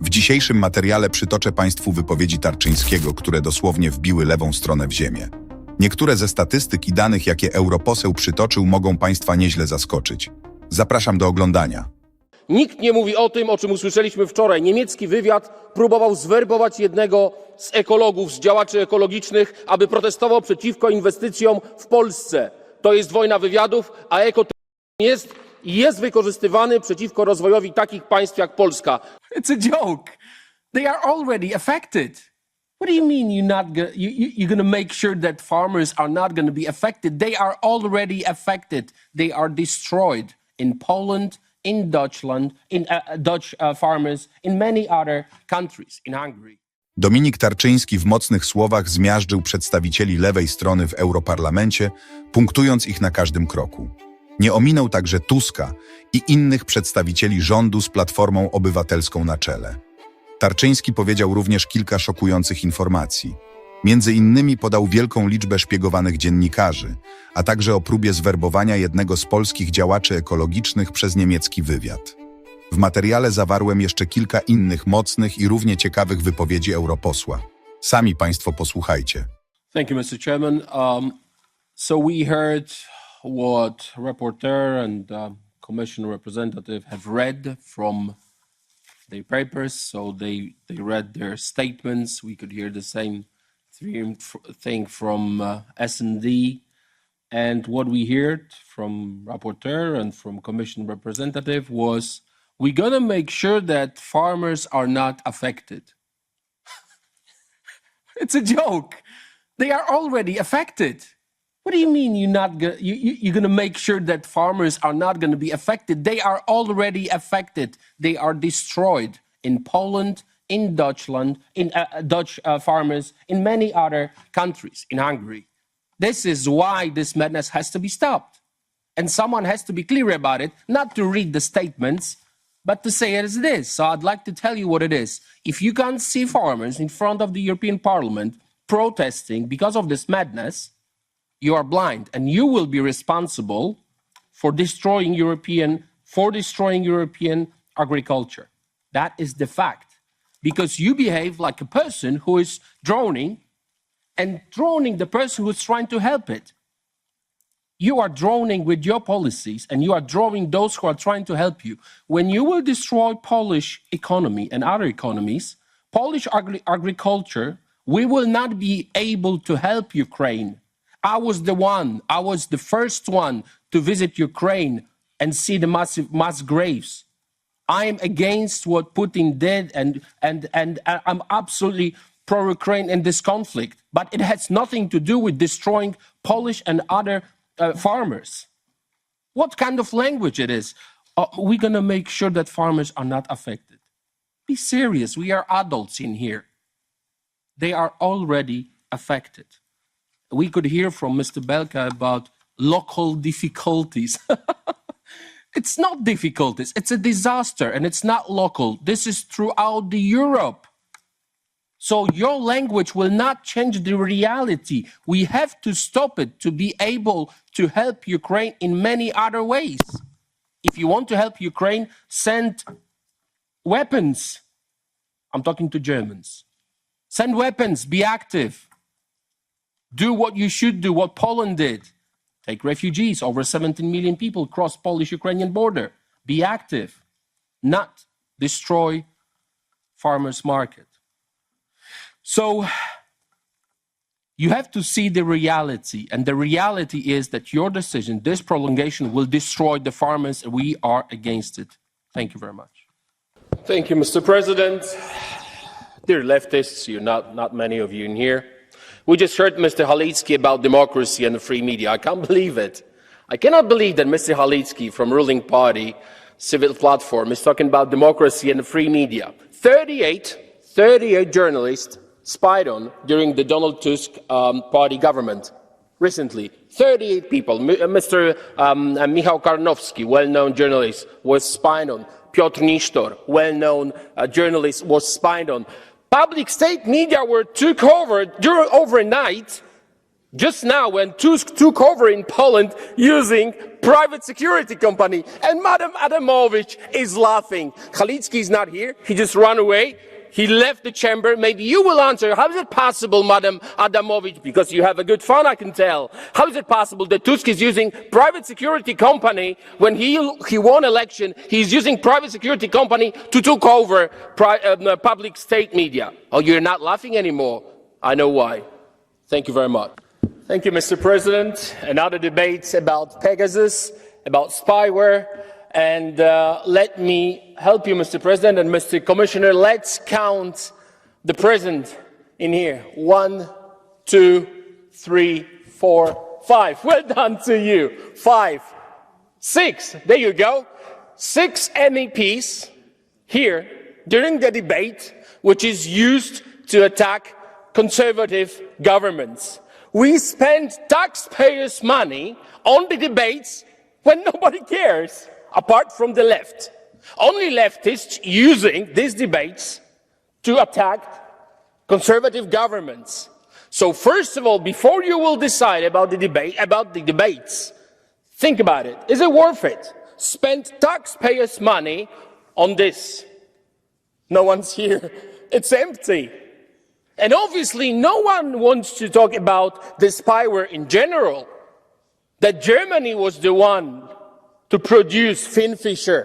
W dzisiejszym materiale przytoczę Państwu wypowiedzi Tarczyńskiego, które dosłownie wbiły lewą stronę w ziemię. Niektóre ze statystyk i danych, jakie europoseł przytoczył, mogą Państwa nieźle zaskoczyć. Zapraszam do oglądania. Nikt nie mówi o tym, o czym usłyszeliśmy wczoraj. Niemiecki wywiad próbował zwerbować jednego z ekologów, z działaczy ekologicznych, aby protestował przeciwko inwestycjom w Polsce. To jest wojna wywiadów, a jest wykorzystywany przeciwko rozwojowi takich państw jak Polska. It's a joke. They are already affected. What do you mean you're going to make sure that farmers are not going to be affected? They are already affected. They are destroyed in Poland, in Deutschland, in Dutch farmers, in many other countries, in Hungary. Dominik Tarczyński w mocnych słowach zmiażdżył przedstawicieli lewej strony w Europarlamencie, punktując ich na każdym kroku. Nie ominął także Tuska i innych przedstawicieli rządu z Platformą Obywatelską na czele. Tarczyński powiedział również kilka szokujących informacji. Między innymi podał wielką liczbę szpiegowanych dziennikarzy, a także o próbie zwerbowania jednego z polskich działaczy ekologicznych przez niemiecki wywiad. W materiale zawarłem jeszcze kilka innych mocnych i równie ciekawych wypowiedzi europosła. Sami Państwo posłuchajcie. Thank you, Mr. Chairman. So we heard what rapporteur and commission representative have read from their papers. So they read their statements. We could hear the same thing from S&D. And what we heard from rapporteur and from commission representative was, we're going to make sure that farmers are not affected. It's a joke. They are already affected. What do you mean you're going to make sure that farmers are not going to be affected? They are already affected. They are destroyed in Poland, in Deutschland, in Dutch farmers, in many other countries, in Hungary. This is why this madness has to be stopped. And someone has to be clear about it, not to read the statements, but to say it as it is. So I'd like to tell you what it is. If you can't see farmers in front of the European Parliament protesting because of this madness, you are blind, and you will be responsible for destroying European agriculture. That is the fact. Because you behave like a person who is droning the person who is trying to help it. You are droning with your policies, and you are drawing those who are trying to help you. When you will destroy Polish economy and other economies, Polish agriculture, we will not be able to help Ukraine. I was the first one to visit Ukraine and see the mass graves. I am against what Putin did, and I'm absolutely pro-Ukraine in this conflict. But it has nothing to do with destroying Polish and other farmers. What kind of language it is? We're going to make sure that farmers are not affected. Be serious. We are adults in here. They are already affected. We could hear from Mr. Belka about local difficulties. It's not difficulties. It's a disaster, and it's not local. This is throughout the Europe. So your language will not change the reality. We have to stop it to be able to help Ukraine in many other ways. If you want to help Ukraine, send weapons. I'm talking to Germans. Send weapons, be active. Do what you should do, what Poland did. Take refugees. Over 17 million people cross Polish-Ukrainian border. Be active, not destroy farmers' market. So you have to see the reality, and the reality is that your decision, this prolongation, will destroy the farmers, and we are against it. Thank you very much. Thank you, Mr. President. Dear leftists, not many of you in here. We just heard Mr. Halicki about democracy and the free media. I can't believe it. I cannot believe that Mr. Halicki from ruling party, Civil Platform, is talking about democracy and the free media. 38 journalists spied on during the Donald Tusk party government. Recently, 38 people. Mr. Michał Karnowski, well-known journalist, was spied on. Piotr Nistor, well-known journalist, was spied on. Public state media were took over overnight, just now when Tusk took over in Poland using private security company. And Madam Adamovich is laughing. Halicki is not here. He just ran away. He left the chamber. Maybe you will answer. How is it possible, Madam Adamovich, because you have a good fun, I can tell. How is it possible that Tusk is using private security company when he won election? He's using private security company to take over public state media. Oh, you're not laughing anymore. I know why. Thank you very much. Thank you, Mr. President. Another debate about Pegasus, about spyware. And let me help you, Mr. President and Mr. Commissioner. Let's count the present in here. 1, 2, 3, 4, 5. Well done to you. 5, 6. There you go. 6 MEPs here during the debate, which is used to attack conservative governments. We spend taxpayers' money on the debates when nobody cares. Apart from the left. Only leftists using these debates to attack conservative governments. So first of all, before you will decide about the debates, think about it. Is it worth it? Spend taxpayers' money on this. No one's here. It's empty. And obviously no one wants to talk about the spyware in general. That Germany was the one to produce Finfisher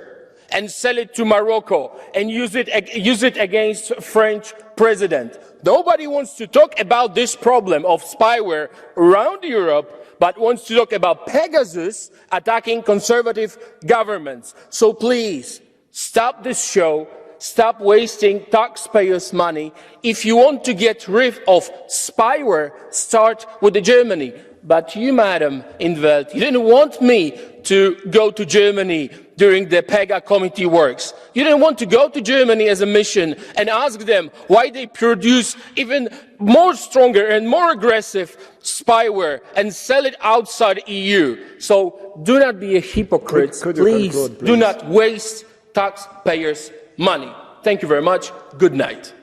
and sell it to Morocco and use it against French president. Nobody wants to talk about this problem of spyware around Europe, but wants to talk about Pegasus attacking conservative governments. So please, stop this show. Stop wasting taxpayers' money. If you want to get rid of spyware, start with Germany. But you, Madam in 't Veld, you didn't want me to go to Germany during the PEGA committee works. You didn't want to go to Germany as a mission and ask them why they produce even more stronger and more aggressive spyware and sell it outside EU. So do not be a hypocrite. Please do not waste taxpayers' money. Thank you very much. Good night.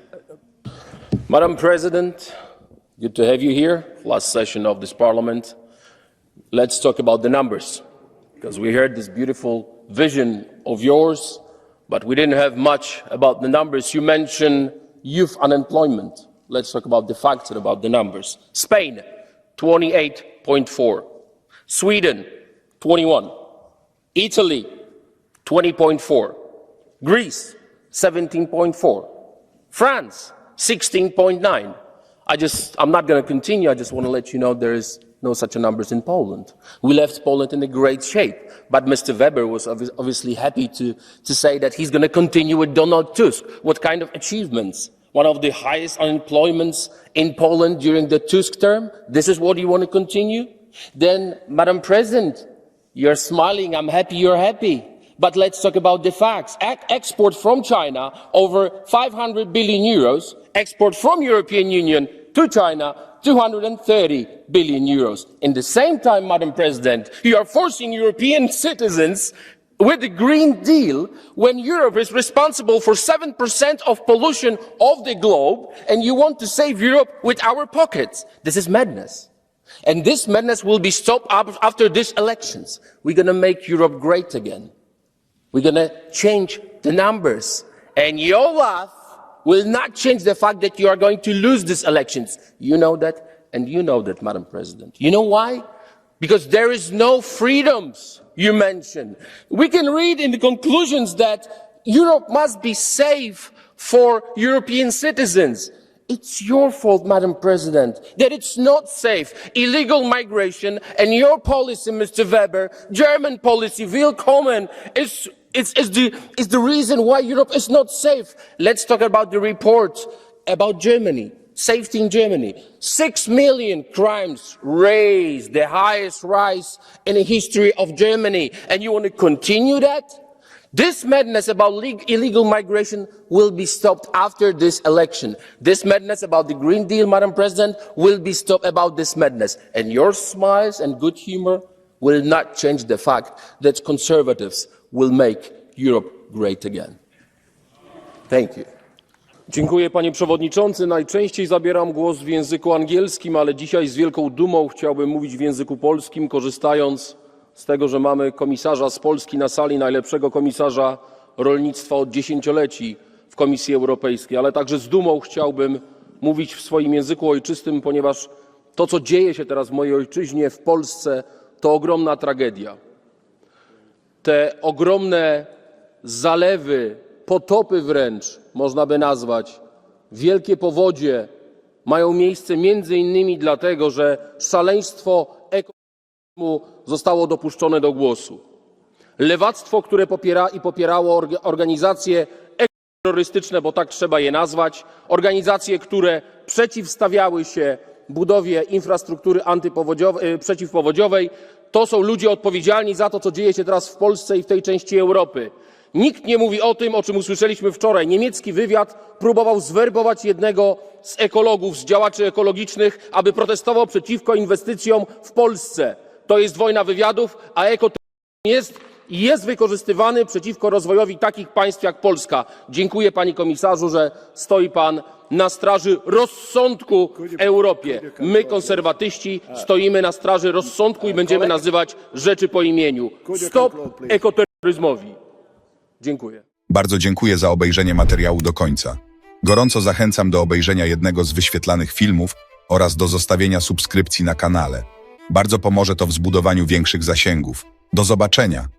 Madam President, good to have you here. Last session of this Parliament. Let's talk about the numbers, because we heard this beautiful vision of yours, but we didn't have much about the numbers. You mentioned youth unemployment. Let's talk about the facts and about the numbers. Spain, 28.4. Sweden, 21. Italy, 20.4. Greece, 17.4. France, 16.9. I'm not going to continue. I just want to let you know there is no such numbers in Poland. We left Poland in a great shape, but Mr. Weber was obviously happy to say that he's going to continue with Donald Tusk. What kind of achievements? One of the highest unemployments in Poland during the Tusk term? This is what you want to continue? Then, Madam President, you're smiling. I'm happy you're happy. But let's talk about the facts. Export from China, over 500 billion euros. Export from European Union to China, 230 billion euros. In the same time, Madam President, you are forcing European citizens with the Green Deal when Europe is responsible for 7% of pollution of the globe, and you want to save Europe with our pockets. This is madness. And this madness will be stopped after these elections. We're going to make Europe great again. We're going to change the numbers. And your laugh will not change the fact that you are going to lose these elections. You know that, and you know that, Madam President. You know why? Because there is no freedoms you mentioned. We can read in the conclusions that Europe must be safe for European citizens. It's your fault, Madam President, that it's not safe. Illegal migration and your policy, Mr. Weber, German policy, willkommen, is the reason why Europe is not safe. Let's talk about the report about Germany, safety in Germany. 6 million crimes raised, the highest rise in the history of Germany. And you want to continue that? This madness about illegal migration will be stopped after this election. This madness about the Green Deal, Madam President, will be stopped about this madness. And your smiles and good humor will not change the fact that conservatives will make Europe great again. Thank you. Dziękuję, panie przewodniczący. Najczęściej zabieram głos w języku angielskim, ale dzisiaj z wielką dumą chciałbym mówić w języku polskim, korzystając z tego, że mamy komisarza z Polski na sali, najlepszego komisarza rolnictwa od dziesięcioleci w Komisji Europejskiej, ale także z dumą chciałbym mówić w swoim języku ojczystym, ponieważ to, co dzieje się teraz w mojej ojczyźnie, w Polsce, to ogromna tragedia. Te ogromne zalewy, potopy wręcz, można by nazwać, wielkie powodzie mają miejsce między innymi dlatego, że szaleństwo ekonomizmu zostało dopuszczone do głosu. Lewactwo, które popierało organizacje terrorystyczne, bo tak trzeba je nazwać, organizacje, które przeciwstawiały się budowie infrastruktury przeciwpowodziowej, to są ludzie odpowiedzialni za to, co dzieje się teraz w Polsce i w tej części Europy. Nikt nie mówi o tym, o czym usłyszeliśmy wczoraj. Niemiecki wywiad próbował zwerbować jednego z ekologów, z działaczy ekologicznych, aby protestował przeciwko inwestycjom w Polsce. To jest wojna wywiadów, a ekoterroryzm jest wykorzystywany przeciwko rozwojowi takich państw jak Polska. Dziękuję, panie komisarzu, że stoi pan na straży rozsądku w Europie. My, konserwatyści, stoimy na straży rozsądku i będziemy nazywać rzeczy po imieniu. Stop ekoterroryzmowi. Dziękuję. Bardzo dziękuję za obejrzenie materiału do końca. Gorąco zachęcam do obejrzenia jednego z wyświetlanych filmów oraz do zostawienia subskrypcji na kanale. Bardzo pomoże to w zbudowaniu większych zasięgów. Do zobaczenia!